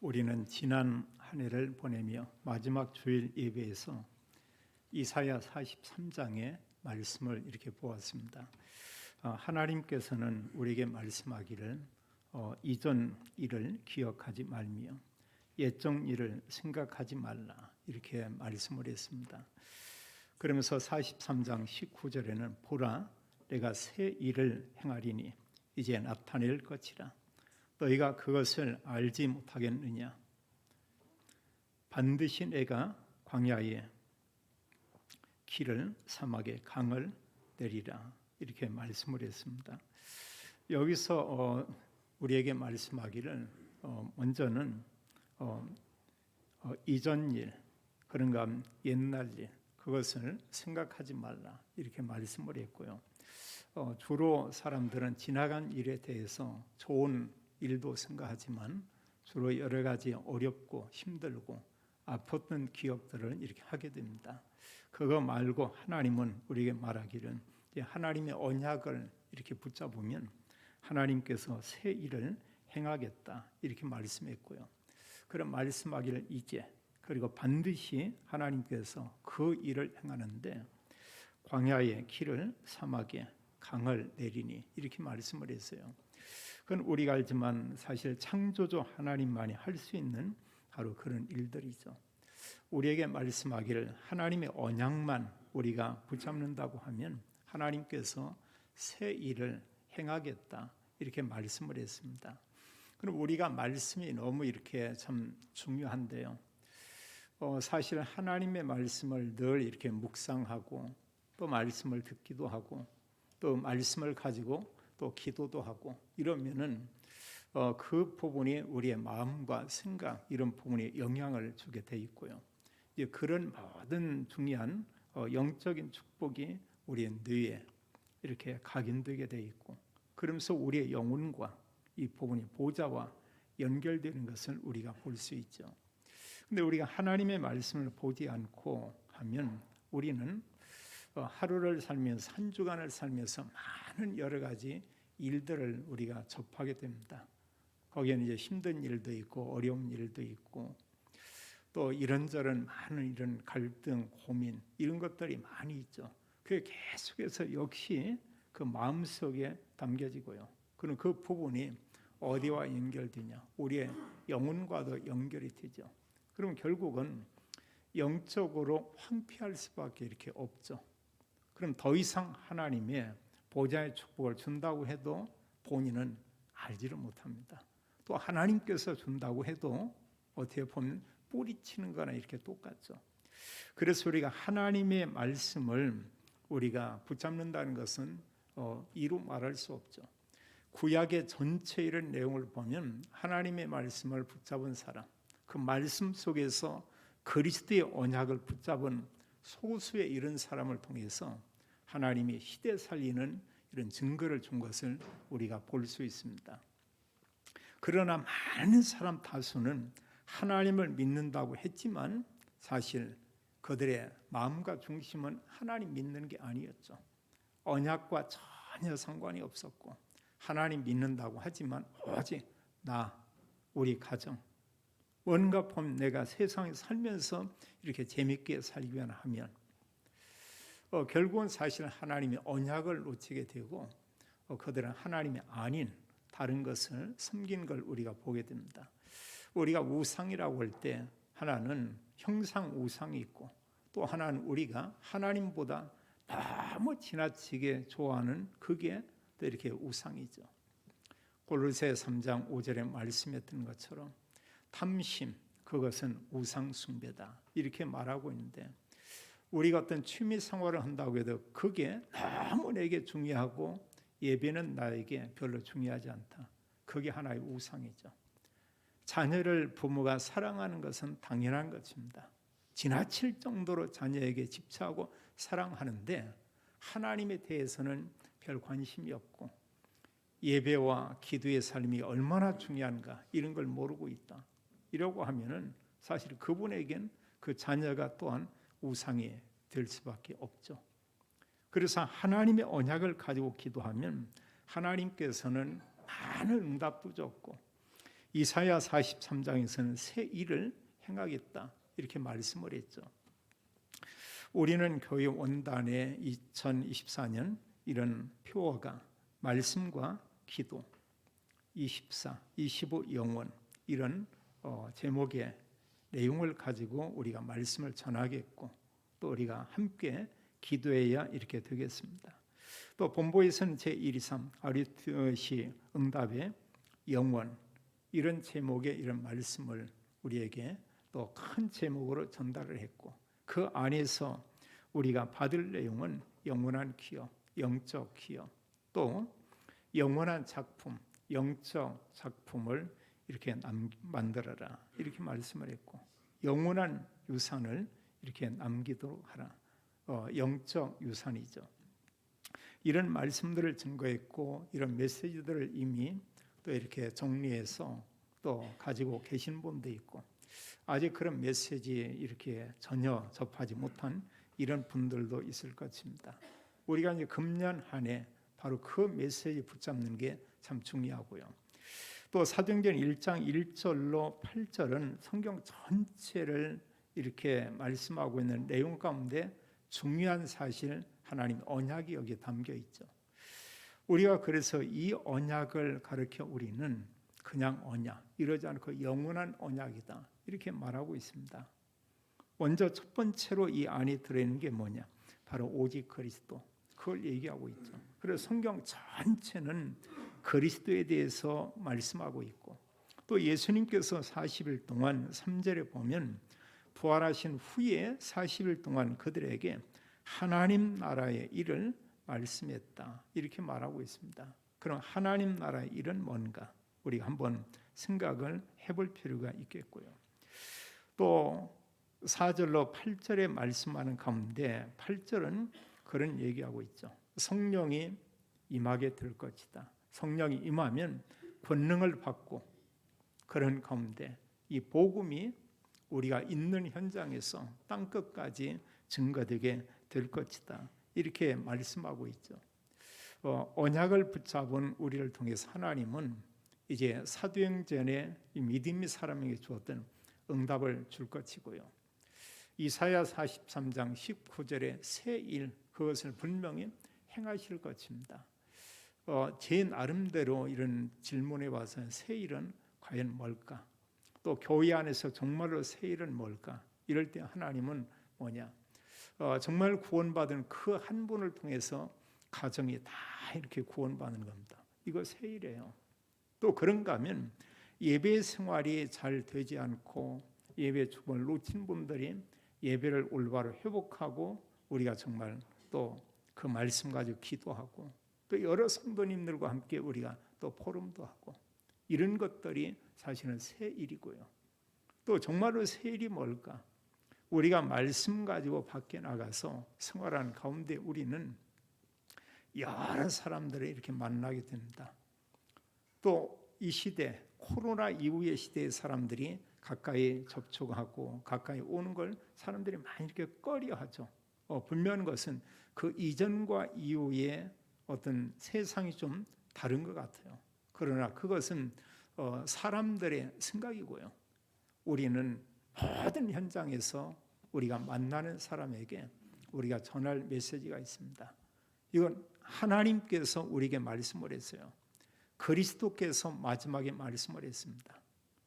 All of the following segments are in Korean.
우리는 지난 한 해를 보내며 마지막 주일 예배에서 이사야 43장의 말씀을 이렇게 보았습니다. 하나님께서는 우리에게 말씀하기를 이전 일을 기억하지 말며 옛적 일을 생각하지 말라 이렇게 말씀을 했습니다. 그러면서 43장 19절에는 보라 내가 새 일을 행하리니 이제 나타낼 것이라 너희가 그것을 알지 못하겠느냐. 반드시 내가 광야에 길을 사막에 강을 내리라 이렇게 말씀을 했습니다. 여기서 우리에게 말씀하기를 먼저는 이전 일 그런가 옛날 일 그것을 생각하지 말라 이렇게 말씀을 했고요. 주로 사람들은 지나간 일에 대해서 좋은 일도 생각하지만 주로 여러 가지 어렵고 힘들고 아팠던 기억들을 이렇게 하게 됩니다. 그거 말고 하나님은 우리에게 말하기를 하나님의 언약을 이렇게 붙잡으면 하나님께서 새 일을 행하겠다 이렇게 말씀했고요. 그런 말씀하기를 이제 그리고 반드시 하나님께서 그 일을 행하는데 광야의 길을 사막에 강을 내리니 이렇게 말씀을 했어요. 그건 우리가 알지만 사실 창조주 하나님만이 할 수 있는 바로 그런 일들이죠. 우리에게 말씀하기를 하나님의 언약만 우리가 붙잡는다고 하면 하나님께서 새 일을 행하겠다 이렇게 말씀을 했습니다. 그럼 우리가 말씀이 너무 이렇게 참 중요한데요. 사실 하나님의 말씀을 늘 이렇게 묵상하고 또 말씀을 듣기도 하고 또 말씀을 가지고 또 기도도 하고 이러면은 그 부분이 우리의 마음과 생각 이런 부분에 영향을 주게 돼 있고요. 그런 모든 중요한 영적인 축복이 우리의 뇌에 이렇게 각인되게 돼 있고 그러면서 우리의 영혼과 이 부분이 보좌와 연결되는 것을 우리가 볼 수 있죠. 근데 우리가 하나님의 말씀을 보지 않고 하면 우리는 하루를 살면서 한 주간을 살면서 많은 여러 가지 일들을 우리가 접하게 됩니다. 거기에는 이제 힘든 일도 있고 어려운 일도 있고 또 이런저런 많은 이런 갈등, 고민 이런 것들이 많이 있죠. 그게 계속해서 역시 그 마음속에 담겨지고요. 그럼 그 부분이 어디와 연결되냐? 우리의 영혼과도 연결이 되죠. 그럼 결국은 영적으로 황폐할 수밖에 이렇게 없죠. 그럼 더 이상 하나님의 보좌의 축복을 준다고 해도 본인은 알지를 못합니다. 또 하나님께서 준다고 해도 어떻게 보면 뿌리치는 거나 이렇게 똑같죠. 그래서 우리가 하나님의 말씀을 우리가 붙잡는다는 것은 이루 말할 수 없죠. 구약의 전체 이런 내용을 보면 하나님의 말씀을 붙잡은 사람, 그 말씀 속에서 그리스도의 언약을 붙잡은 소수의 이런 사람을 통해서 하나님이 시대 살리는 이런 증거를 준 것을 우리가 볼 수 있습니다. 그러나 많은 사람 다수는 하나님을 믿는다고 했지만 사실 그들의 마음과 중심은 하나님 믿는 게 아니었죠. 언약과 전혀 상관이 없었고 하나님 믿는다고 하지만 오직 나, 우리 가정 뭔가 보면 내가 세상에 살면서 이렇게 재밌게 살기만 하면 결국은 사실 하나님의 언약을 놓치게 되고 그들은 하나님이 아닌 다른 것을 섬긴 걸 우리가 보게 됩니다. 우리가 우상이라고 할 때 하나는 형상 우상이 있고 또 하나는 우리가 하나님보다 너무 지나치게 좋아하는 그게 또 이렇게 우상이죠. 골로새 3장 5절에 말씀했던 것처럼 탐심 그것은 우상 숭배다 이렇게 말하고 있는데 우리가 어떤 취미 생활을 한다고 해도 그게 너무 내게 중요하고 예배는 나에게 별로 중요하지 않다. 그게 하나의 우상이죠. 자녀를 부모가 사랑하는 것은 당연한 것입니다. 지나칠 정도로 자녀에게 집착하고 사랑하는데 하나님에 대해서는 별 관심이 없고 예배와 기도의 삶이 얼마나 중요한가 이런 걸 모르고 있다. 이라고 하면은 사실 그분에겐 그 자녀가 또한 우상이 될 수밖에 없죠. 그래서 하나님의 언약을 가지고 기도하면 하나님께서는 많은 응답도 줬고 이사야 43장에서는 새 일을 행하겠다 이렇게 말씀을 했죠. 우리는 교회 원단의 2024년 이런 표어가 말씀과 기도, 24, 25 영원 이런 제목의 내용을 가지고 우리가 말씀을 전하겠고 또 우리가 함께 기도해야 이렇게 되겠습니다. 또 본보에서는 제123 아리트시 응답의 영원 이런 제목의 이런 말씀을 우리에게 또 큰 제목으로 전달을 했고 그 안에서 우리가 받을 내용은 영원한 기업, 영적 기업, 또 영원한 작품, 영적 작품을 이렇게 만들어라 이렇게 말씀을 했고 영원한 유산을 이렇게 남기도록 하라. 영적 유산이죠. 이런 말씀들을 증거했고 이런 메시지들을 이미 또 이렇게 정리해서 또 가지고 계신 분도 있고 아직 그런 메시지에 이렇게 전혀 접하지 못한 이런 분들도 있을 것입니다. 우리가 이제 금년 한 해 바로 그 메시지 붙잡는 게 참 중요하고요. 또 사도행전 1장 1절로 8절은 성경 전체를 이렇게 말씀하고 있는 내용 가운데 중요한 사실 하나님 언약이 여기에 담겨 있죠. 우리가 그래서 이 언약을 가르쳐 우리는 그냥 언약, 이러지 않고 영원한 언약이다 이렇게 말하고 있습니다. 먼저 첫 번째로 이 안에 들어있는 게 뭐냐? 바로 오직 그리스도, 그걸 얘기하고 있죠. 그래서 성경 전체는 그리스도에 대해서 말씀하고 있고 또 예수님께서 40일 동안 3절에 보면 부활하신 후에 40일 동안 그들에게 하나님 나라의 일을 말씀했다 이렇게 말하고 있습니다. 그럼 하나님 나라의 일은 뭔가 우리가 한번 생각을 해볼 필요가 있겠고요. 또 4절로 8절에 말씀하는 가운데 8절은 그런 얘기하고 있죠. 성령이 임하게 될 것이다. 성령이 임하면 권능을 받고 그런 가운데 이 복음이 우리가 있는 현장에서 땅끝까지 증거되게 될 것이다. 이렇게 말씀하고 있죠. 언약을 붙잡은 우리를 통해서 하나님은 이제 사도행전에 믿음의 사람에게 주었던 응답을 줄 것이고요. 이사야 43장 19절에 새 일 그것을 분명히 행하실 것입니다. 제 나름대로 이런 질문에 와서 새 일은 과연 뭘까? 또 교회 안에서 정말로 새 일은 뭘까? 이럴 때 하나님은 뭐냐? 정말 구원받은 그 한 분을 통해서 가정이 다 이렇게 구원받는 겁니다. 이거 새 일이에요. 또 그런가 하면 예배 생활이 잘 되지 않고 예배 축복을 놓친 분들이 예배를 올바로 회복하고 우리가 정말 또 그 말씀 가지고 기도하고 또 여러 성도님들과 함께 우리가 또 포럼도 하고 이런 것들이 사실은 새 일이고요. 또 정말로 새 일이 뭘까? 우리가 말씀 가지고 밖에 나가서 생활하는 가운데 우리는 여러 사람들을 이렇게 만나게 됩니다. 또 이 시대 코로나 이후의 시대의 사람들이 가까이 접촉하고 가까이 오는 걸 사람들이 많이 이렇게 꺼려하죠. 분명한 것은 그 이전과 이후의 어떤 세상이 좀 다른 것 같아요. 그러나 그것은 사람들의 생각이고요. 우리는 모든 현장에서 우리가 만나는 사람에게 우리가 전할 메시지가 있습니다. 이건 하나님께서 우리에게 말씀을 했어요. 그리스도께서 마지막에 말씀을 했습니다.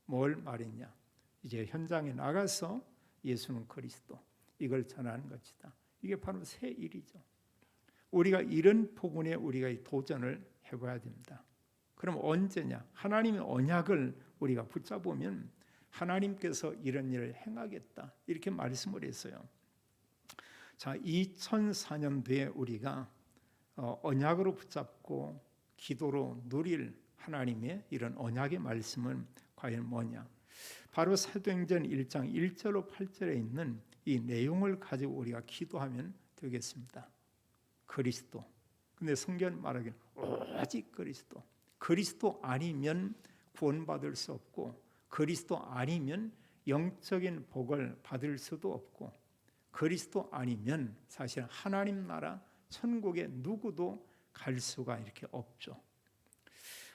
뭘 말했냐? 이제 현장에 나가서 예수는 그리스도 이걸 전하는 것이다. 이게 바로 새 일이죠. 우리가 이런 부분에 우리가 도전을 해봐야 됩니다. 그럼 언제냐? 하나님의 언약을 우리가 붙잡으면 하나님께서 이런 일을 행하겠다 이렇게 말씀을 했어요. 자, 2004년도에 우리가 언약으로 붙잡고 기도로 누릴 하나님의 이런 언약의 말씀은 과연 뭐냐? 바로 사도행전 1장 1절로 8절에 있는 이 내용을 가지고 우리가 기도하면 되겠습니다. 그리스도. 근데 성경 말하기는 오직 그리스도. 그리스도 아니면 구원받을 수 없고 그리스도 아니면 영적인 복을 받을 수도 없고 그리스도 아니면 사실 하나님 나라 천국에 누구도 갈 수가 이렇게 없죠.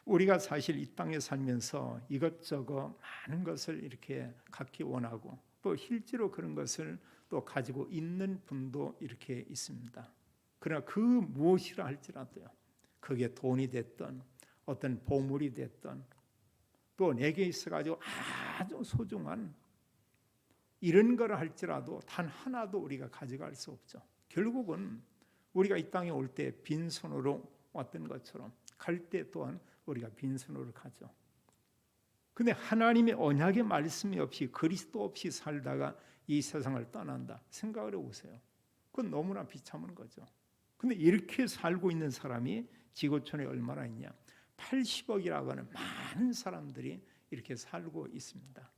우리가 사실 이 땅에 살면서 이것저것 많은 것을 이렇게 갖기 원하고 또 실제로 그런 것을 또 가지고 있는 분도 이렇게 있습니다. 그러나 그 무엇이라 할지라도요, 그게 돈이 됐던 어떤 보물이 됐던 또 내게 있어가지고 아주 소중한 이런 거라 할지라도 단 하나도 우리가 가져갈 수 없죠. 결국은 우리가 이 땅에 올 때 빈손으로 왔던 것처럼 갈 때 또한 우리가 빈손으로 가죠. 근데 하나님의 언약의 말씀이 없이 그리스도 없이 살다가 이 세상을 떠난다 생각을 해보세요. 그건 너무나 비참한 거죠. 근데 이렇게 살고 있는 사람이 지구촌에 얼마나 있냐? 80억이라고 하는 많은 사람들이 이렇게 살고 있습니다.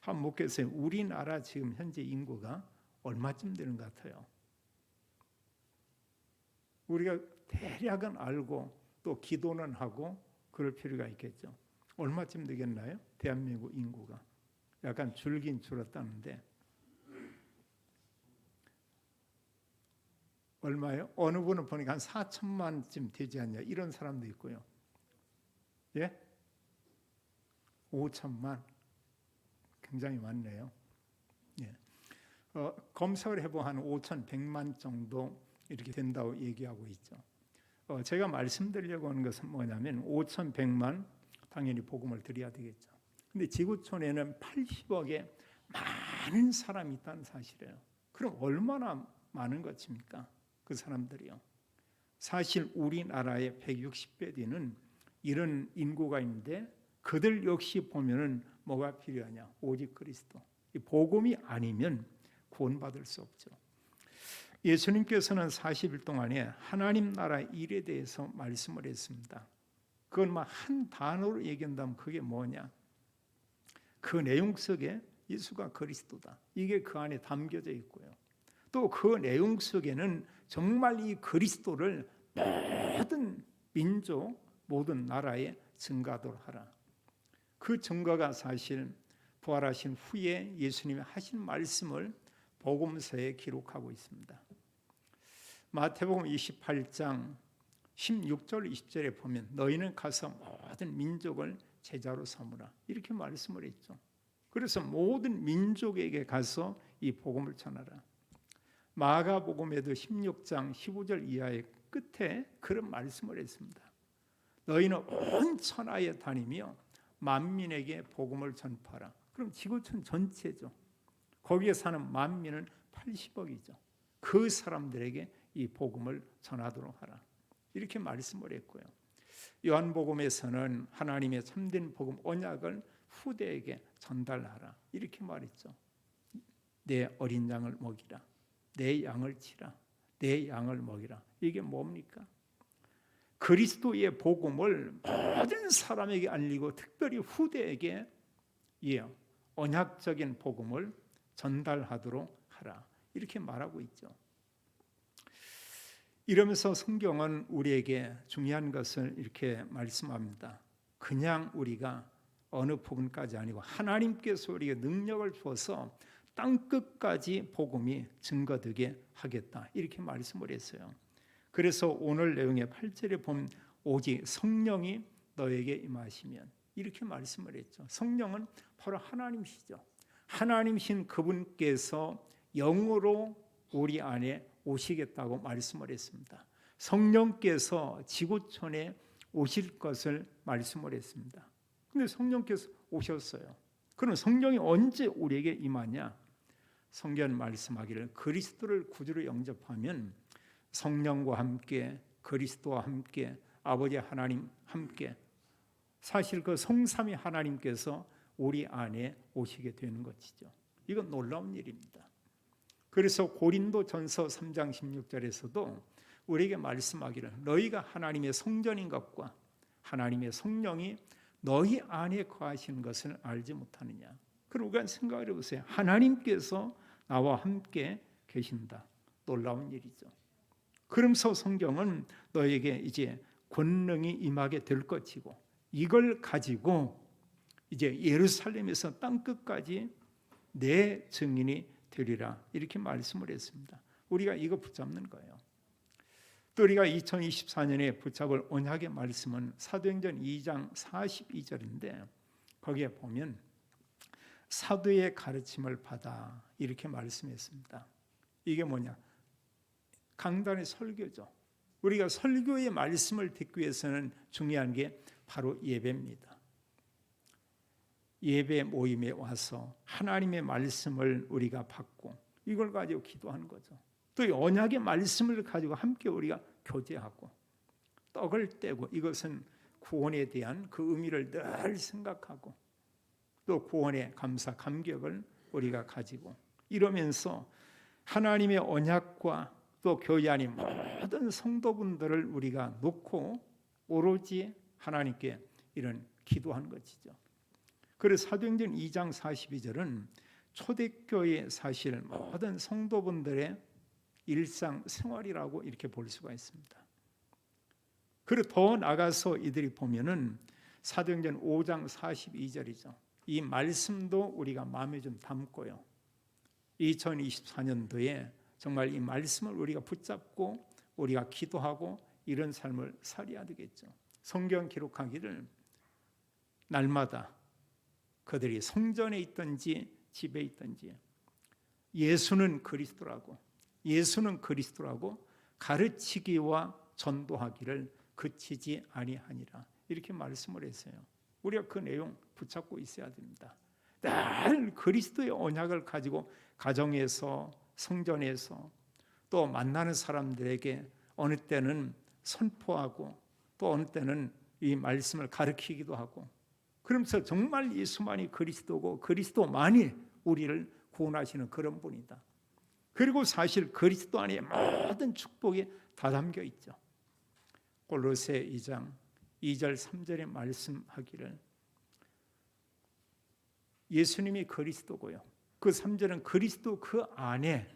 한번 묻겠어요. 우리나라 지금 현재 인구가 얼마쯤 되는 것 같아요? 우리가 대략은 알고 또 기도는 하고 그럴 필요가 있겠죠. 얼마쯤 되겠나요? 대한민국 인구가 약간 줄긴 줄었다는데 얼마요? 어느 분은 보니까 한 4천만쯤 되지 않냐 이런 사람도 있고요. 예? 5천만 굉장히 많네요. 예. 검색을 해보면 한 5,100만 정도 이렇게 된다고 얘기하고 있죠. 제가 말씀드리려고 하는 것은 뭐냐면 5,100만 당연히 복음을 드려야 되겠죠. 근데 지구촌에는 80억의 많은 사람이 있다는 사실이에요. 그럼 얼마나 많은 것입니까? 그 사람들이요. 사실 우리나라의 160배 되는 이런 인구가 있는데 그들 역시 보면은 뭐가 필요하냐? 오직 그리스도. 이 복음이 아니면 구원받을 수 없죠. 예수님께서는 40일 동안에 하나님 나라 일에 대해서 말씀을 했습니다. 그건 막 한 단어로 얘기한다면 그게 뭐냐? 그 내용 속에 예수가 그리스도다. 이게 그 안에 담겨져 있고요. 또 그 내용 속에는 정말 이 그리스도를 모든 민족, 모든 나라에 증거하도록 하라. 그 증거가 사실 부활하신 후에 예수님이 하신 말씀을 복음서에 기록하고 있습니다. 마태복음 28장 16절 20절에 보면 너희는 가서 모든 민족을 제자로 삼으라 이렇게 말씀을 했죠. 그래서 모든 민족에게 가서 이 복음을 전하라. 마가복음에도 16장 15절 이하의 끝에 그런 말씀을 했습니다. 너희는 온 천하에 다니며 만민에게 복음을 전파하라. 그럼 지구촌 전체죠. 거기에 사는 만민은 80억이죠. 그 사람들에게 이 복음을 전하도록 하라. 이렇게 말씀을 했고요. 요한복음에서는 하나님의 참된 복음 언약을 후대에게 전달하라. 이렇게 말했죠. 내 어린 양을 먹이라. 내 양을 치라. 내 양을 먹이라. 이게 뭡니까? 그리스도의 복음을 모든 사람에게 알리고 특별히 후대에게 언약적인 복음을 전달하도록 하라. 이렇게 말하고 있죠. 이러면서 성경은 우리에게 중요한 것을 이렇게 말씀합니다. 그냥 우리가 어느 부분까지 아니고 하나님께서 우리에게 능력을 주어서 땅끝까지 복음이 증거되게 하겠다. 이렇게 말씀을 했어요. 그래서 오늘 내용의 8절에 보면 오직 성령이 너에게 임하시면 이렇게 말씀을 했죠. 성령은 바로 하나님이시죠. 하나님이신 그분께서 영으로 우리 안에 오시겠다고 말씀을 했습니다. 성령께서 지구촌에 오실 것을 말씀을 했습니다. 근데 성령께서 오셨어요. 그럼 성령이 언제 우리에게 임하냐? 성경 말씀하기를 그리스도를 구주로 영접하면 성령과 함께 그리스도와 함께 아버지 하나님 함께 사실 그 성삼위 하나님께서 우리 안에 오시게 되는 것이죠. 이건 놀라운 일입니다. 그래서 고린도전서 3장 16절에서도 우리에게 말씀하기를 너희가 하나님의 성전인 것과 하나님의 성령이 너희 안에 거하시는 것을 알지 못하느냐. 그럼 우리가 생각을 해보세요. 하나님께서 나와 함께 계신다. 놀라운 일이죠. 그러면서 성경은 너에게 이제 권능이 임하게 될 것이고 이걸 가지고 이제 예루살렘에서 땅끝까지 내 증인이 되리라 이렇게 말씀을 했습니다. 우리가 이거 붙잡는 거예요. 또 우리가 2024년에 붙잡을 언약의 말씀은 사도행전 2장 42절인데 거기에 보면 사도의 가르침을 받아 이렇게 말씀했습니다. 이게 뭐냐? 강단의 설교죠. 우리가 설교의 말씀을 듣기 위해서는 중요한 게 바로 예배입니다. 예배 모임에 와서 하나님의 말씀을 우리가 받고 이걸 가지고 기도하는 거죠. 또 이 언약의 말씀을 가지고 함께 우리가 교제하고 떡을 떼고 이것은 구원에 대한 그 의미를 늘 생각하고 또 구원의 감사 감격을 우리가 가지고 이러면서 하나님의 언약과 또 교회 안의 모든 성도분들을 우리가 놓고 오로지 하나님께 이런 기도한 것이죠. 그래서 사도행전 2장 42절은 초대교회 사실 모든 성도분들의 일상 생활이라고 이렇게 볼 수가 있습니다. 그리고 더 나가서 이들이 보면은 사도행전 5장 42절이죠. 이 말씀도 우리가 마음에 좀 담고요. 2024년도에 정말 이 말씀을 우리가 붙잡고 우리가 기도하고 이런 삶을 살아야 되겠죠. 성경 기록하기를 날마다 그들이 성전에 있든지 집에 있든지 예수는 그리스도라고 가르치기와 전도하기를 그치지 아니하니라 이렇게 말씀을 했어요. 우리가 그 내용 붙잡고 있어야 됩니다. 늘 그리스도의 언약을 가지고 가정에서 성전에서 또 만나는 사람들에게 어느 때는 선포하고 또 어느 때는 이 말씀을 가르치기도 하고 그러면서 정말 예수만이 그리스도고 그리스도만이 우리를 구원하시는 그런 분이다. 그리고 사실 그리스도 안에 모든 축복이 다 담겨 있죠. 골로새 2장 2절 3절에 말씀하기를 예수님이 그리스도고요. 그 3절은 그리스도 그 안에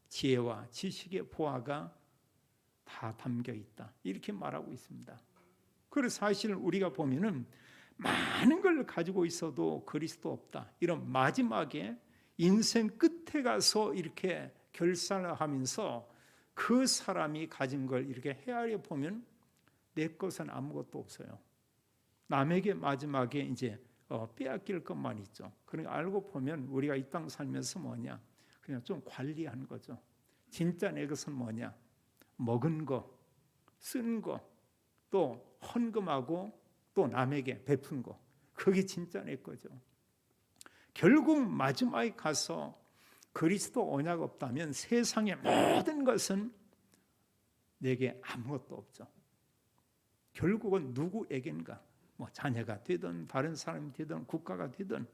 지혜와 지식의 보화가 다 담겨 있다. 이렇게 말하고 있습니다. 그래서 사실 우리가 보면은 많은 걸 가지고 있어도 그리스도 없다. 이런 마지막에 인생 끝에 가서 이렇게 결산을 하면서 그 사람이 가진 걸 이렇게 헤아려 보면 내 것은 아무것도 없어요. 남에게 마지막에 이제 빼앗길 것만 있죠. 그러니까 알고 보면 우리가 이 땅 살면서 뭐냐? 그냥 좀 관리하는 거죠. 진짜 내 것은 뭐냐? 먹은 거, 쓴 거, 또 헌금하고 또 남에게 베푼 거. 그게 진짜 내 거죠. 결국 마지막에 가서 그리스도 언약 없다면 세상의 모든 것은 내게 아무것도 없죠. 결국은 누구에겐가 뭐 자녀가 되든 다른 사람이 되든 국가가 되든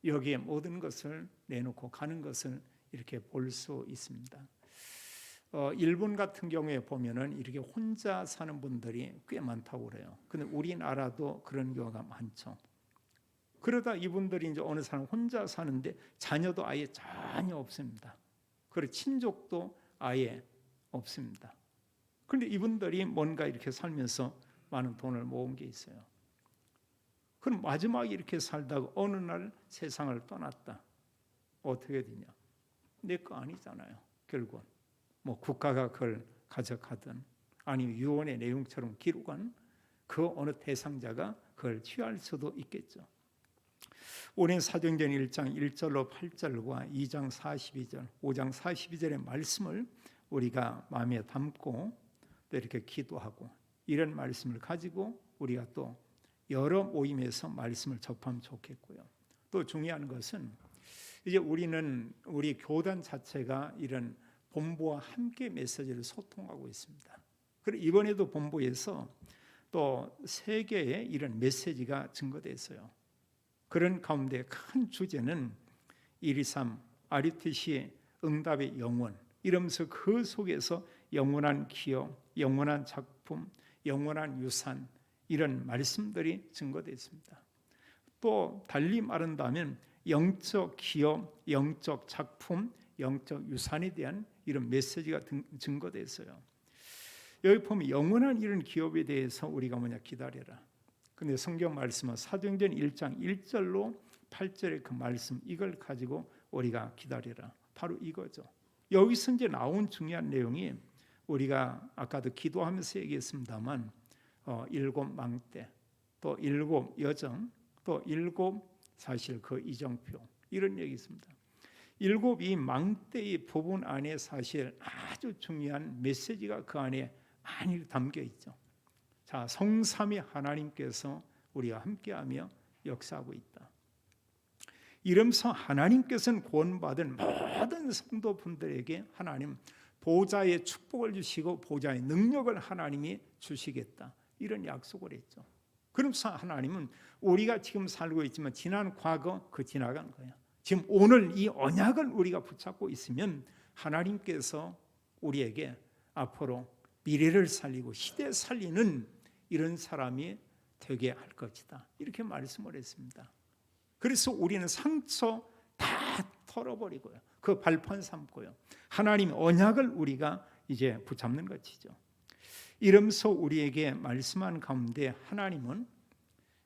여기에 모든 것을 내놓고 가는 것을 이렇게 볼 수 있습니다. 일본 같은 경우에 보면은 이렇게 혼자 사는 분들이 꽤 많다고 그래요. 근데 우리나라도 그런 경우가 많죠. 그러다 이분들이 이제 어느 사람 혼자 사는데 자녀도 아예 전혀 없습니다. 그리고 친족도 아예 없습니다. 그런데 이분들이 뭔가 이렇게 살면서 많은 돈을 모은 게 있어요. 그럼 마지막에 이렇게 살다가 어느 날 세상을 떠났다. 어떻게 되냐? 내 거 아니잖아요. 결국은 뭐 국가가 그걸 가져가든 아니면 유언의 내용처럼 기록한 그 어느 대상자가 그걸 취할 수도 있겠죠. 오늘 사도행전 1장 1절로 8절과 2장 42절, 5장 42절의 말씀을 우리가 마음에 담고 또 이렇게 기도하고 이런 말씀을 가지고 우리가 또 여러 모임에서 말씀을 접하면 좋겠고요. 또 중요한 것은 이제 우리는 우리 교단 자체가 이런 본부와 함께 메시지를 소통하고 있습니다. 그리고 이번에도 본부에서 또 세 개의 이런 메시지가 증거됐어요. 그런 가운데 큰 주제는 123 RUTC의 응답의 영원 이러면서 그 속에서 영원한 기업, 영원한 작품, 영원한 유산 이런 말씀들이 증거됐습니다. 또 달리 말한다면 영적 기업, 영적 작품, 영적 유산에 대한 이런 메시지가 증거됐어요. 여기 보면 영원한 이런 기업에 대해서 우리가 뭐냐 기다려라. 근데 성경 말씀은 사도행전 1장 1절로 8절의 그 말씀 이걸 가지고 우리가 기다려라. 바로 이거죠. 여기서 이제 나온 중요한 내용이 우리가 아까도 기도하면서 얘기했습니다만 7망대, 또 7여정, 또 7 사실 그 이정표 이런 얘기 있습니다. 7이 망대의 부분 안에 사실 아주 중요한 메시지가 그 안에 많이 담겨 있죠. 자, 성삼위 하나님께서 우리와 함께하며 역사하고 있다. 이러면서 하나님께서는 구원받은 모든 성도분들에게 하나님 보좌의 축복을 주시고 보좌의 능력을 하나님이 주시겠다, 이런 약속을 했죠. 그러면서 하나님은 우리가 지금 살고 있지만 지난 과거 그 지나간 거야. 지금 오늘 이 언약을 우리가 붙잡고 있으면 하나님께서 우리에게 앞으로 미래를 살리고 시대 살리는 이런 사람이 되게 할 것이다, 이렇게 말씀을 했습니다. 그래서 우리는 상처 다 털어버리고요, 그 발판 삼고요, 하나님 언약을 우리가 이제 붙잡는 것이죠. 이러면서 우리에게 말씀한 가운데 하나님은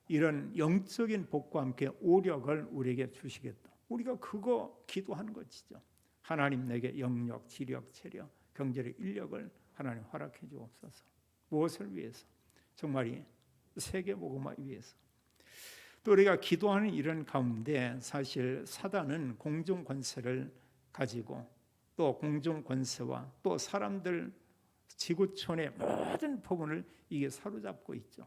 이런 영적인 복과 함께 오력을 우리에게 주시겠다, 우리가 그거 기도하는 것이죠. 하나님 내게 영력, 지력, 체력, 경제력, 인력을 하나님 허락해 주옵소서. 무엇을 위해서? 정말이 세계복음화 위해서. 또 우리가 기도하는 이런 가운데 사실 사단은 공중 권세를 가지고 또 공중 권세와 또 사람들 지구촌의 모든 부분을 이게 사로잡고 있죠.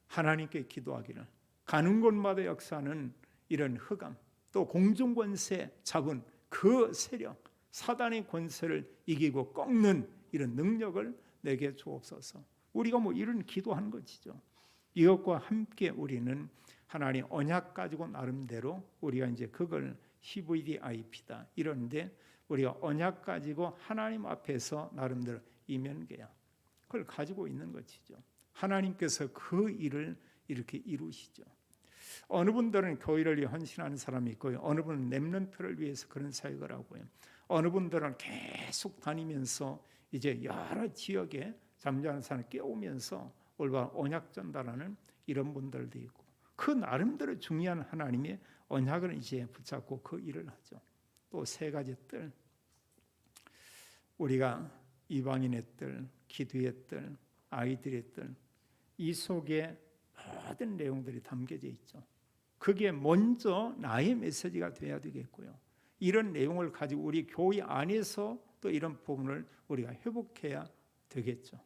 하나님께 기도하기를, 가는 곳마다 역사하는 이런 흑암, 또 공중 권세 잡은 그 세력, 사단의 권세를 이기고 꺾는 이런 능력을 내게 주옵소서. 우리가 이런 기도하는 것이죠. 이것과 함께 우리는 하나님 언약 가지고 나름대로 우리가 이제 그걸 CVDIP다 이런데, 우리가 언약 가지고 하나님 앞에서 나름대로 이면계약 그걸 가지고 있는 것이죠. 하나님께서 그 일을 이렇게 이루시죠. 어느 분들은 교회를 위해 헌신하는 사람이 있고요, 어느 분은 렘넌트를 위해서 그런 사역을 하고요, 어느 분들은 계속 다니면서 이제 여러 지역에 잠자는 사람을 깨우면서 올바른 언약 전달하는 이런 분들도 있고, 그 나름대로 중요한 하나님의 언약을 이제 붙잡고 그 일을 하죠. 또 세 가지 뜰, 우리가 이방인의 뜰, 기도의 뜰, 아이들의 뜰, 이 속에 모든 내용들이 담겨져 있죠. 그게 먼저 나의 메시지가 돼야 되겠고요, 이런 내용을 가지고 우리 교회 안에서 또 이런 부분을 우리가 회복해야 되겠죠.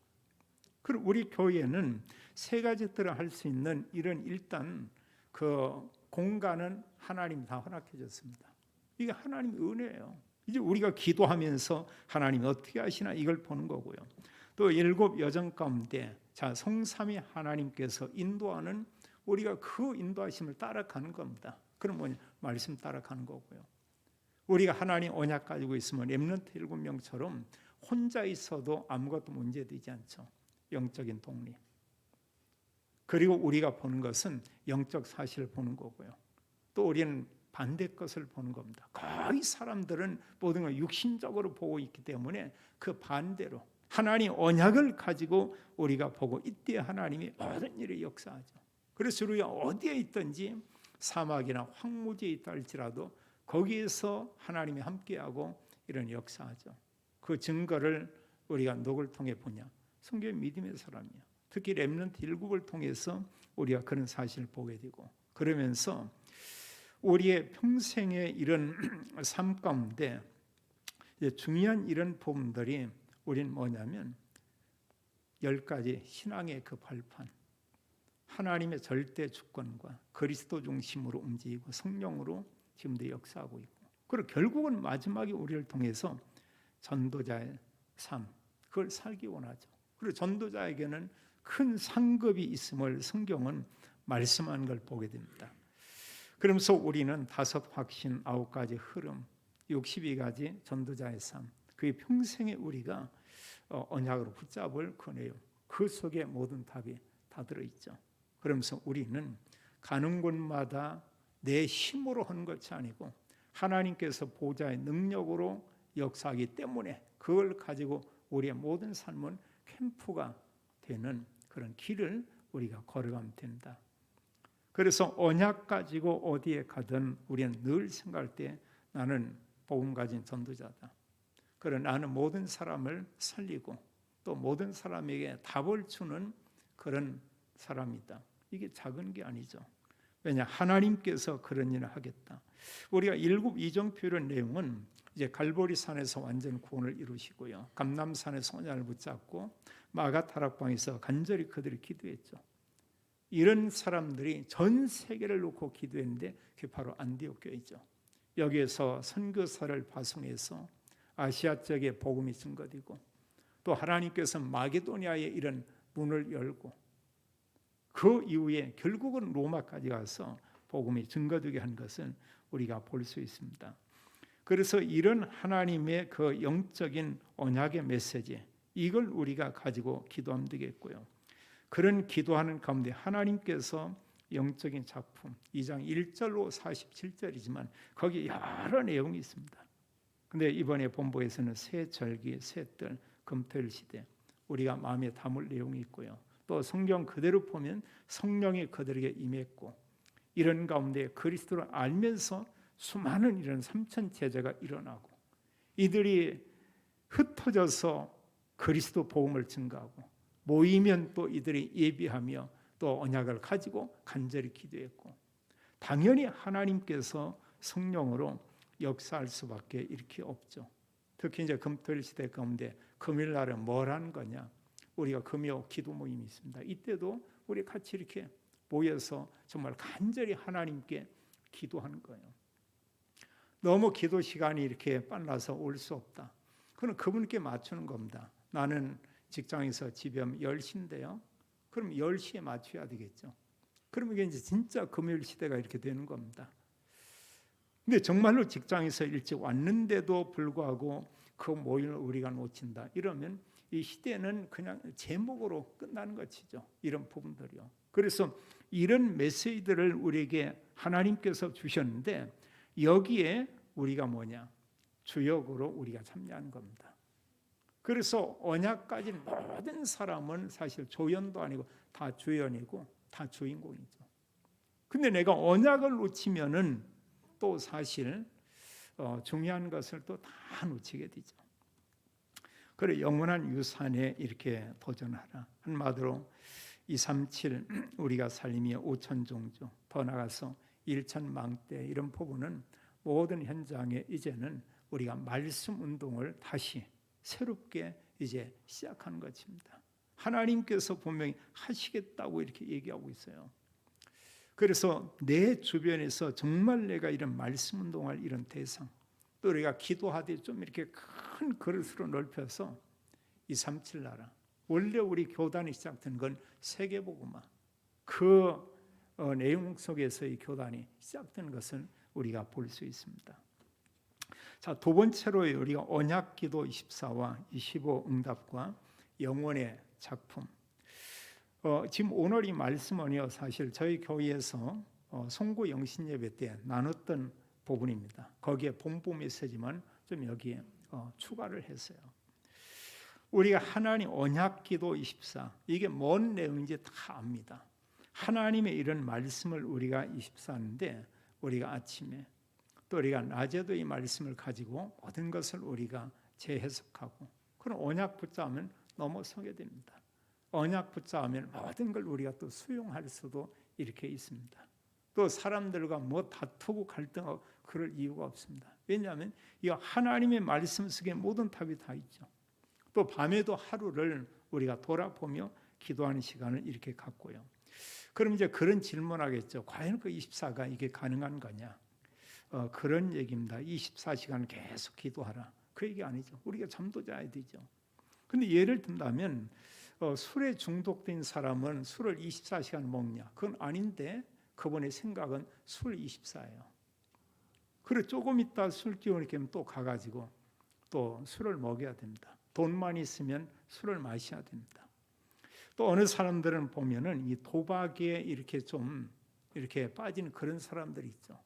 그리고 우리 교회는 세 가지 뜰을 할 수 있는 이런 일단 그 공간은 하나님 다 허락해 줬습니다. 이게 하나님의 은혜예요. 이제 우리가 기도하면서 하나님 어떻게 하시나 이걸 보는 거고요. 또 7 여정 가운데 자 성삼위 하나님께서 인도하는, 우리가 그 인도하심을 따라가는 겁니다. 그럼 뭐냐? 말씀 따라가는 거고요. 우리가 하나님 언약 가지고 있으면 렘넌트 7명처럼 혼자 있어도 아무것도 문제되지 않죠. 영적인 독립. 그리고 우리가 보는 것은 영적 사실을 보는 거고요. 또 우리는 반대 것을 보는 겁니다. 거의 사람들은 모든 걸 육신적으로 보고 있기 때문에 그 반대로 하나님 언약을 가지고 우리가 보고 이때 하나님이 모든 일을 역사하죠. 그래서 우리가 어디에 있든지 사막이나 황무지에 있다 할지라도 거기에서 하나님이 함께하고 이런 역사하죠. 그 증거를 우리가 누구를 통해 보냐? 성경의 믿음의 사람이야. 특히 렘넌트 7을 통해서 우리가 그런 사실을 보게 되고, 그러면서 우리의 평생의 이런 삶 가운데 중요한 이런 부분들이 우리는 뭐냐면 10가지 신앙의 그 발판, 하나님의 절대 주권과 그리스도 중심으로 움직이고 성령으로 지금도 역사하고 있고, 그리고 결국은 마지막에 우리를 통해서 전도자의 삶, 그걸 살기 원하죠. 그리고 전도자에게는 큰 상급이 있음을 성경은 말씀하는 걸 보게 됩니다. 그러면서 우리는 5 확신, 9가지 흐름, 62가지 전도자의 삶, 그의 평생에 우리가 언약으로 붙잡을 그 내용, 그 속에 모든 답이 다 들어있죠. 그러면서 우리는 가는 곳마다 내 힘으로 하는 것이 아니고 하나님께서 보좌의 능력으로 역사하기 때문에 그걸 가지고 우리의 모든 삶은 캠프가 되는 그런 길을 우리가 걸어가면 된다. 그래서 언약 가지고 어디에 가든 우리는 늘 생각할 때 나는 복음 가진 전도자다. 그런 나는 모든 사람을 살리고 또 모든 사람에게 답을 주는 그런 사람이다. 이게 작은 게 아니죠. 왜냐, 하나님께서 그런 일을 하겠다. 우리가 일곱 이정표의 내용은 이제 갈보리산에서 완전 구원을 이루시고요, 감람산에서 언약을 붙잡고 마가다락방에서 간절히 그들이 기도했죠. 이런 사람들이 전 세계를 놓고 기도했는데 그게 바로 안디옥 교회죠. 여기에서 선교사를 파송해서 아시아 쪽에 복음이 증거되고 또 하나님께서 마게도니아에 이런 문을 열고 그 이후에 결국은 로마까지 가서 복음이 증거되게 한 것은 우리가 볼 수 있습니다. 그래서 이런 하나님의 그 영적인 언약의 메시지, 이걸 우리가 가지고 기도하면 되겠고요. 그런 기도하는 가운데 하나님께서 영적인 작품 2장 1절로 47절이지만 거기 여러 내용이 있습니다. 근데 이번에 본부에서는 새 절기, 새 뜰, 금토일 시대 우리가 마음에 담을 내용이 있고요. 또 성경 그대로 보면 성령이 그들에게 임했고 이런 가운데 그리스도를 알면서 수많은 이런 3천 제자가 일어나고 이들이 흩어져서 그리스도 복음을 증거하고 모이면 또 이들이 예비하며 또 언약을 가지고 간절히 기도했고 당연히 하나님께서 성령으로 역사할 수밖에 이렇게 없죠. 특히 이제 금토일 시대 가운데 금요일 날은 뭘 하는 거냐? 우리가 금요 기도 모임이 있습니다. 이때도 우리 같이 이렇게 모여서 정말 간절히 하나님께 기도하는 거예요. 너무 기도 시간이 이렇게 빨라서 올 수 없다. 그럼 그분께 맞추는 겁니다. 나는 직장에서 집에 오면 10시인데요. 그럼 10시에 맞춰야 되겠죠. 그럼 이게 이제 진짜 금요일 시대가 이렇게 되는 겁니다. 근데 정말로 직장에서 일찍 왔는데도 불구하고 그 모임을 우리가 놓친다. 이러면 이 시대는 그냥 제목으로 끝나는 것이죠. 이런 부분들이요. 그래서 이런 메시지들을 우리에게 하나님께서 주셨는데 여기에 우리가 뭐냐? 주역으로 우리가 참여하는 겁니다. 그래서 언약까지 모든 사람은 사실 조연도 아니고 다 주연이고 다 주인공이죠. 근데 내가 언약을 놓치면은 또 사실 중요한 것을 또 다 놓치게 되죠. 그래 영원한 유산에 이렇게 도전하라. 한마디로 237 우리가 살림이 5천 종주 더 나가서 1천 망대 이런 부분은 모든 현장에 이제는 우리가 말씀 운동을 다시 새롭게 이제 시작하는 것입니다. 하나님께서 분명히 하시겠다고 이렇게 얘기하고 있어요. 그래서 내 주변에서 정말 내가 이런 말씀 운동할 이런 대상 또 우리가 기도하되 좀 이렇게 큰 그릇으로 넓혀서 237 나라 원래 우리 교단이 시작된 건 세계복음화 그 내용 속에서의 교단이 시작된 것은 우리가 볼 수 있습니다. 자, 두 번째로 우리가 언약기도 24와 25 응답과 영원의 작품. 지금 오늘 이 말씀은요 사실 저희 교회에서 송구 영신 예배 때 나눴던 부분입니다. 거기에 본부 메시지만 좀 여기에 추가를 했어요. 우리가 하나님 언약기도 24 이게 뭔 내용인지 다 압니다. 하나님의 이런 말씀을 우리가 24인데 우리가 아침에 또 우리가 낮에도 이 말씀을 가지고 모든 것을 우리가 재해석하고 그런 언약 붙잡으면 넘어서게 됩니다. 언약 붙잡으면 모든 걸 우리가 또 수용할 수도 이렇게 있습니다. 또 사람들과 뭐 다투고 갈등하고 그럴 이유가 없습니다. 왜냐하면 이 하나님의 말씀 속에 모든 답이 다 있죠. 또 밤에도 하루를 우리가 돌아보며 기도하는 시간을 이렇게 갖고요. 그럼 이제 그런 질문하겠죠. 과연 그 24가 이게 가능한 거냐? 그런 얘기입니다. 24시간 계속 기도하라. 그 얘기 아니죠. 우리가 잠도 자야 되죠. 근데 예를 든다면 술에 중독된 사람은 술을 24시간 먹냐? 그건 아닌데 그분의 생각은 술 24예요. 그래 조금 있다 술 기운이 깨면 또 가가지고 또 술을 먹여야 됩니다. 돈만 있으면 술을 마셔야 됩니다. 또 어느 사람들은 보면은 이 도박에 이렇게 좀 이렇게 빠지는 그런 사람들이 있죠.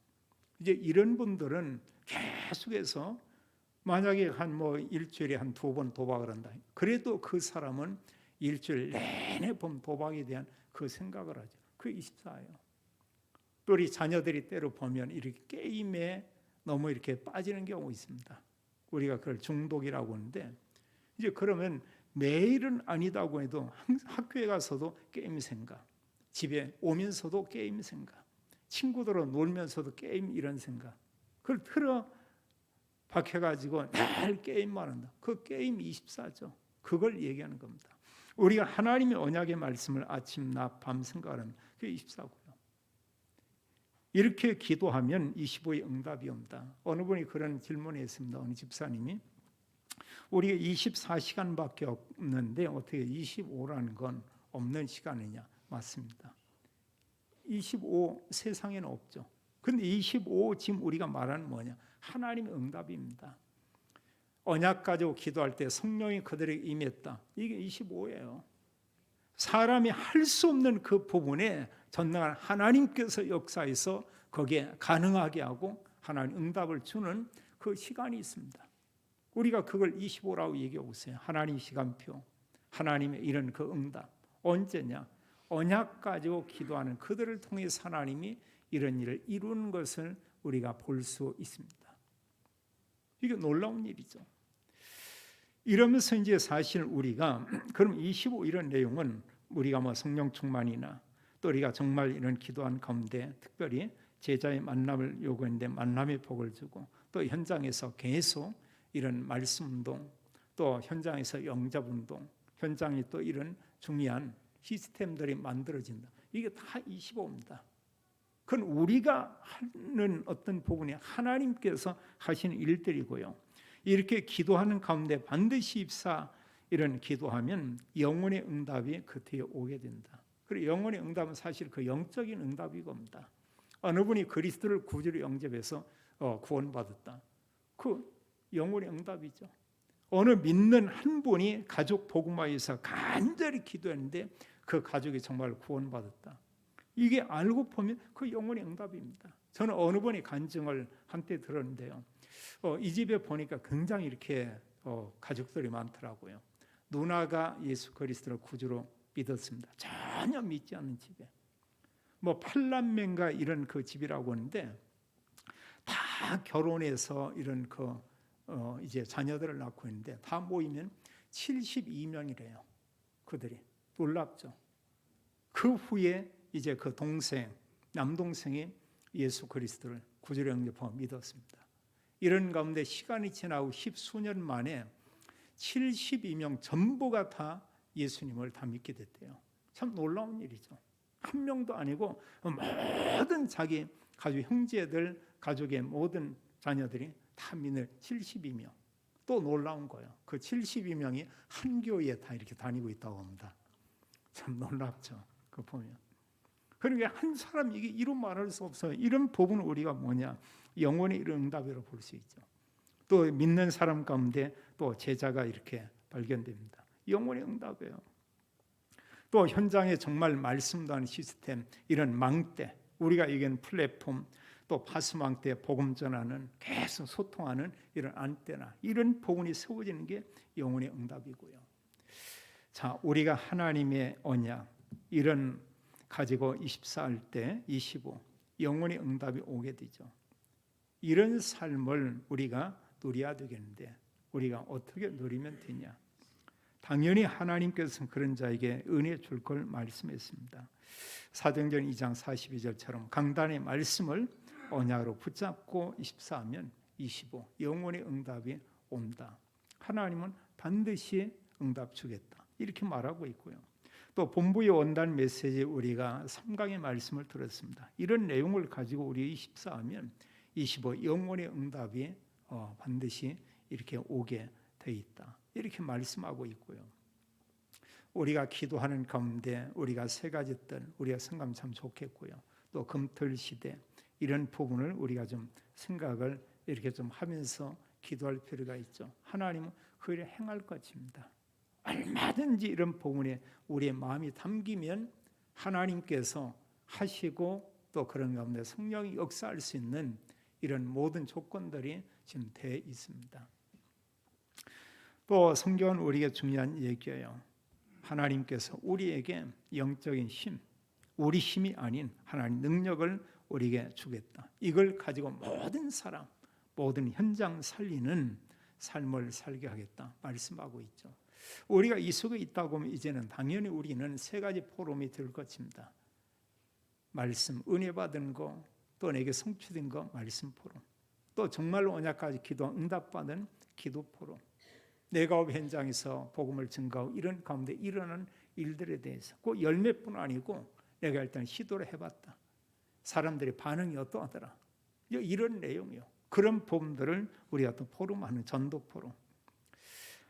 이제 이런 분들은 계속해서 만약에 한 뭐 일주일에 한 2번 도박을 한다. 그래도 그 사람은 일주일 내내 본 도박에 대한 그 생각을 하죠. 그 24예요. 또 우리 자녀들이 때로 보면 이렇게 게임에 너무 이렇게 빠지는 경우 있습니다. 우리가 그걸 중독이라고 하는데, 이제 그러면 매일은 아니다고 해도 학교에 가서도 게임 생각, 집에 오면서도 게임 생각, 친구들하고 놀면서도 게임 이런 생각, 그걸 틀어 박혀가지고 늘 게임만 한다. 그 게임 24죠. 그걸 얘기하는 겁니다. 우리가 하나님의 언약의 말씀을 아침, 낮, 밤 생각하는 그게 24고요. 이렇게 기도하면 25의 응답이 온다. 어느 분이 그런 질문을 했습니다. 어느 집사님이 우리가 24시간밖에 없는데 어떻게 25라는 건 없는 시간이냐? 맞습니다. 25 세상에는 없죠. 근데 25 지금 우리가 말하는 뭐냐? 하나님의 응답입니다. 언약 가지고 기도할 때 성령이 그들에게 임했다. 이게 25예요. 사람이 할 수 없는 그 부분에 전능한 하나님께서 역사해서 거기에 가능하게 하고 하나님 응답을 주는 그 시간이 있습니다. 우리가 그걸 25라고 얘기하고 있어요. 하나님 시간표, 하나님의 이런 그 응답. 언제냐? 언약 가지고 기도하는 그들을 통해 하나님이 이런 일을 이루는 것을 우리가 볼 수 있습니다. 이게 놀라운 일이죠. 이러면서 이제 사실 우리가 그럼 25 이런 내용은 우리가 뭐 성령 충만이나 또 우리가 정말 이런 기도한 가운데 특별히 제자의 만남을 요구했는데 만남의 복을 주고 또 현장에서 계속 이런 말씀 운동 또 현장에서 영접 운동 현장에 또 이런 중요한 시스템들이 만들어진다. 이게 다 25입니다. 그건 우리가 하는 어떤 부분이 하나님께서 하시는 일들이고요. 이렇게 기도하는 가운데 반드시 24 이런 기도하면 영혼의 응답이 그 뒤에 오게 된다. 그리고 영혼의 응답은 사실 그 영적인 응답이 겁니다. 어느 분이 그리스도를 구주로 영접해서 구원받았다. 그 영혼의 응답이죠. 어느 믿는 한 분이 가족 복음화에서 간절히 기도했는데 그 가족이 정말 구원받았다. 이게 알고 보면 그 영혼의 응답입니다. 저는 어느 분이 간증을 한때 들었는데요. 이 집에 보니까 굉장히 이렇게 가족들이 많더라고요. 누나가 예수 그리스도를 구주로 믿었습니다. 전혀 믿지 않는 집에. 뭐 8남매인가 이런 그 집이라고 하는데 다 결혼해서 이런 이제 자녀들을 낳고 있는데 다 모이면 72명이래요. 그들이. 놀랍죠. 그 후에 이제 그 동생, 남동생이 예수 그리스도를 구주로 영접하고 믿었습니다. 이런 가운데 시간이 지나고 10수년 만에 72명 전부가 다 예수님을 다 믿게 됐대요. 참 놀라운 일이죠. 한 명도 아니고 모든 자기 가족 형제들 가족의 모든 자녀들이 다 믿는 72명. 또 놀라운 거예요. 그 72명이 한 교회에 다 이렇게 다니고 있다고 합니다. 참 놀랍죠. 그 보면. 그러니까 한 사람 이게 이루 말할 수 없어요. 이런 부분을 우리가 뭐냐? 영혼의 이런 응답이라고 볼 수 있죠. 또 믿는 사람 가운데 또 제자가 이렇게 발견됩니다. 영혼의 응답이에요. 또 현장에 정말 말씀도 하는 시스템, 이런 망대, 우리가 얘기하는 플랫폼, 또 파수망대 복음 전하는 계속 소통하는 이런 안테나, 이런 부분이 세워지는 게 영혼의 응답이고요. 자, 우리가 하나님의 언약 이런 가지고 24할 때 25 영혼의 응답이 오게 되죠. 이런 삶을 우리가 누려야 되겠는데 우리가 어떻게 누리면 되냐? 당연히 하나님께서는 그런 자에게 은혜 줄 걸 말씀했습니다. 사도행전 2장 42절처럼 강단의 말씀을 언약으로 붙잡고 24하면 25 영혼의 응답이 온다. 하나님은 반드시 응답 주겠다. 이렇게 말하고 있고요. 또 본부의 원단 메시지 우리가 3강의 말씀을 들었습니다. 이런 내용을 가지고 우리 24하면 25 영혼의 응답이 반드시 이렇게 오게 돼 있다. 이렇게 말씀하고 있고요. 우리가 기도하는 가운데 우리가 세 가지 뜻 우리가 생각하면 참 좋겠고요. 또 금토일 시대 이런 부분을 우리가 좀 생각을 이렇게 좀 하면서 기도할 필요가 있죠. 하나님은 그 일을 행할 것입니다. 얼마든지 이런 부분에 우리의 마음이 담기면 하나님께서 하시고 또 그런 가운데 성령이 역사할 수 있는 이런 모든 조건들이 지금 돼 있습니다. 또 성경은 우리에게 중요한 얘기예요. 하나님께서 우리에게 영적인 힘, 우리 힘이 아닌 하나님 능력을 우리에게 주겠다. 이걸 가지고 모든 사람, 모든 현장 살리는 삶을 살게 하겠다 말씀하고 있죠. 우리가 이 속에 있다고 하면 이제는 당연히 우리는 세 가지 포럼이 될 것입니다. 말씀, 은혜 받은 거, 또 내게 성취된 거 말씀 포럼, 또 정말로 언약까지 기도 응답받은 기도 포럼, 내가 업 현장에서 복음을 증거하고 이런 가운데 일어나는 일들에 대해서 그 열매뿐 아니고 내가 일단 시도를 해봤다. 사람들의 반응이 어떠하더라. 이런 내용이요. 그런 부분들을 우리가 또 포럼하는 전도 포럼.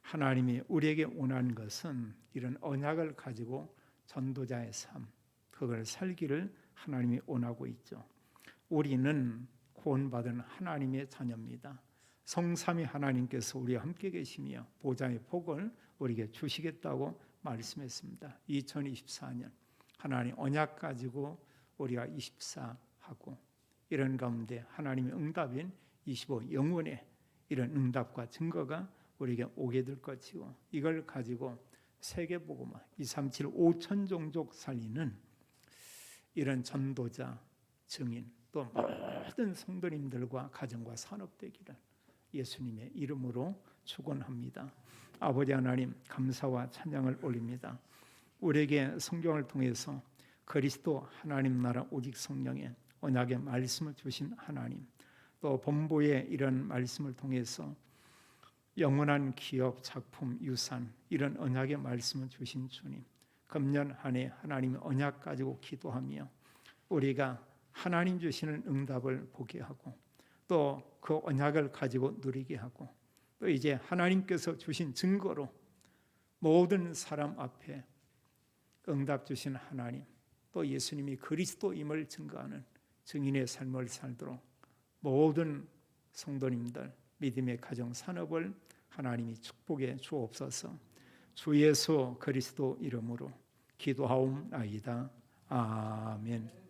하나님이 우리에게 원하는 것은 이런 언약을 가지고 전도자의 삶, 그걸 살기를 하나님이 원하고 있죠. 우리는 구원받은 하나님의 자녀입니다. 성삼위 하나님께서 우리와 함께 계시며 보좌의 복을 우리에게 주시겠다고 말씀했습니다. 2024년 하나님 언약 가지고 우리가 24하고 이런 가운데 하나님의 응답인 25 영원의 이런 응답과 증거가 우리에게 오게 될 것이고, 이걸 가지고 세계복음화 237 5천 종족 살리는 이런 전도자, 증인, 또 모든 성도님들과 가정과 산업 되기를 예수님의 이름으로 축원합니다. 아버지 하나님, 감사와 찬양을 올립니다. 우리에게 성경을 통해서 그리스도 하나님 나라 오직 성령의 언약의 말씀을 주신 하나님, 또 본부의 이런 말씀을 통해서 영원한 기업, 작품, 유산 이런 언약의 말씀을 주신 주님, 금년 한 해 하나님의 언약 가지고 기도하며 우리가 하나님 주시는 응답을 보게 하고 또 그 언약을 가지고 누리게 하고 또 이제 하나님께서 주신 증거로 모든 사람 앞에 응답 주신 하나님, 또 예수님이 그리스도임을 증거하는 증인의 삶을 살도록 모든 성도님들 믿음의 가정 산업을 하나님이 축복해 주옵소서. 주 예수 그리스도 이름으로 기도하옵나이다. 아멘.